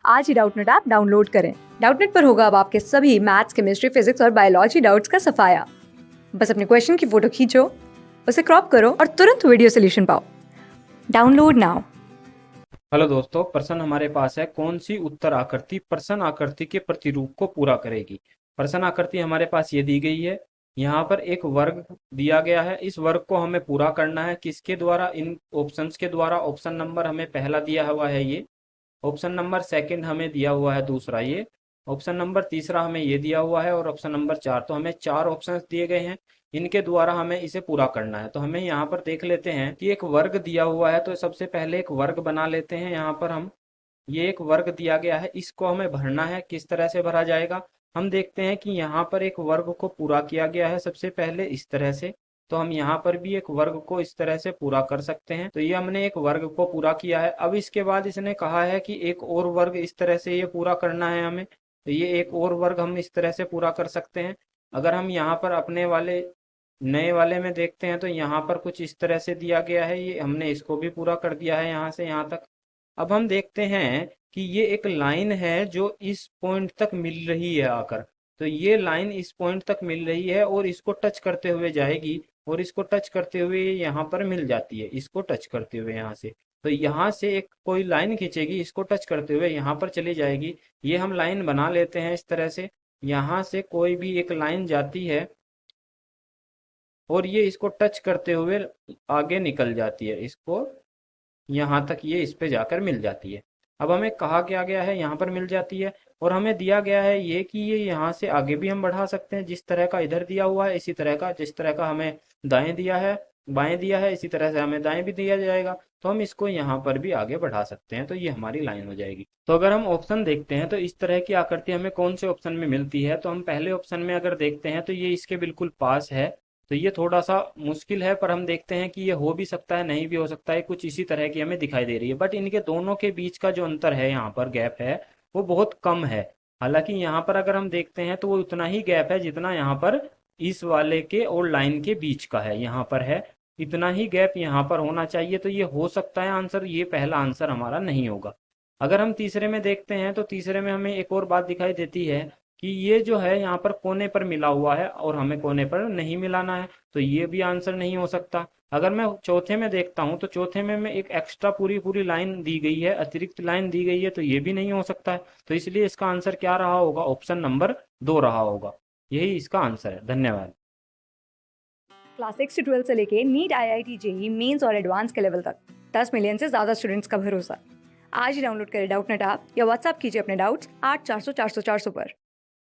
आज ही Doubtnut app download करें। Doubtnut पर होगा अब आपके सभी मैथ्स, केमिस्ट्री, फिजिक्स और बायोलॉजी डाउट्स का सफाया। बस अपने क्वेश्चन की फोटो खींचो, उसे क्रॉप करो और तुरंत वीडियो सोल्यूशन पाओ। Download now. हेलो दोस्तों, प्रश्न हमारे पास है। कौन सी उत्तर आकृति प्रश्न आकृति के प्रतिरूप को पूरा करेगी। प्रश्न आकृति हमारे पास ये दी गई है। यहाँ पर एक वर्ग दिया गया है। इस वर्ग को हमें पूरा करना है। किसके द्वारा? इन ऑप्शंस के द्वारा। ऑप्शन नंबर हमें पहला दिया हुआ है ये। ऑप्शन नंबर सेकंड हमें दिया हुआ है दूसरा ये। ऑप्शन नंबर तीसरा हमें ये दिया हुआ है और ऑप्शन नंबर चार। तो हमें चार ऑप्शंस दिए गए हैं। इनके द्वारा हमें इसे पूरा करना है। तो हमें यहाँ पर देख लेते हैं कि एक वर्ग दिया हुआ है। तो सबसे पहले एक वर्ग बना लेते हैं। यहाँ पर हम ये एक वर्ग दिया गया है, इसको हमें भरना है। किस तरह से भरा जाएगा? हम देखते हैं कि यहाँ पर एक वर्ग को पूरा किया गया है सबसे पहले इस तरह से। तो हम यहाँ पर भी एक वर्ग को इस तरह से पूरा कर सकते हैं। तो ये हमने एक वर्ग को पूरा किया है। अब इसके बाद इसने कहा है कि एक और वर्ग इस तरह से ये पूरा करना है हमें। तो ये एक और वर्ग हम इस तरह से पूरा कर सकते हैं। अगर हम यहाँ पर अपने वाले नए वाले में देखते हैं तो यहाँ पर कुछ इस तरह से दिया गया है। ये हमने इसको भी पूरा कर दिया है यहाँ से यहाँ तक। अब हम देखते हैं कि ये एक लाइन है जो इस पॉइंट तक मिल रही है आकर। तो ये लाइन इस पॉइंट तक मिल रही है और इसको टच करते हुए जाएगी और इसको टच करते हुए यहाँ पर मिल जाती है। इसको टच करते हुए यहाँ से, तो यहाँ से एक कोई लाइन खींचेगी, इसको टच करते हुए यहाँ पर चली जाएगी। ये हम लाइन बना लेते हैं इस तरह से। यहाँ से कोई भी एक लाइन जाती है और ये इसको टच करते हुए आगे निकल जाती है। इसको यहाँ तक ये इस पे जाकर मिल जाती है। अब हमें कहा क्या गया है? यहाँ पर मिल जाती है। और हमें दिया गया है ये कि ये यहाँ से आगे भी हम बढ़ा सकते हैं। जिस तरह का इधर दिया हुआ है इसी तरह का, जिस तरह का हमें दाएं दिया है बाएं दिया है, इसी तरह से हमें दाएं भी दिया जाएगा। तो हम इसको यहाँ पर भी आगे बढ़ा सकते हैं। तो ये हमारी लाइन हो जाएगी। तो अगर हम ऑप्शन देखते हैं तो इस तरह की आकृति हमें कौन से ऑप्शन में मिलती है? तो हम पहले ऑप्शन में अगर देखते हैं तो ये इसके बिल्कुल पास है। तो ये थोड़ा सा मुश्किल है, पर हम देखते हैं कि ये हो भी सकता है, नहीं भी हो सकता है। कुछ इसी तरह की हमें दिखाई दे रही है। बट इनके दोनों के बीच का जो अंतर है, यहाँ पर गैप है, वो बहुत कम है। हालांकि यहाँ पर अगर हम देखते हैं तो वो उतना ही गैप है जितना यहाँ पर इस वाले के और लाइन के बीच का है। यहाँ पर है इतना ही गैप यहाँ पर होना चाहिए। तो ये हो सकता है आंसर। ये पहला आंसर हमारा नहीं होगा। अगर हम तीसरे में देखते हैं तो तीसरे में हमें एक और बात दिखाई देती है कि ये जो है यहाँ पर कोने पर मिला हुआ है और हमें कोने पर नहीं मिलाना है। तो ये भी आंसर नहीं हो सकता। अगर मैं चौथे में देखता हूँ तो चौथे में एक एक्स्ट्रा पूरी पूरी लाइन दी गई है, अतिरिक्त लाइन दी गई है। तो ये भी नहीं हो सकता है। तो इसलिए इसका आंसर क्या रहा होगा? ऑप्शन नंबर दो रहा होगा। यही इसका आंसर है। धन्यवाद। क्लास 6 से 12 से लेके नीट, IIT, जेई मेंस और एडवांस के लेवल तक 10 मिलियन से ज्यादा स्टूडेंट्स का भरोसा। आज ही डाउनलोड करें डाउटनेट ऐप या व्हाट्सएप कीजिए अपने डाउट्स 8400 400 400 पर।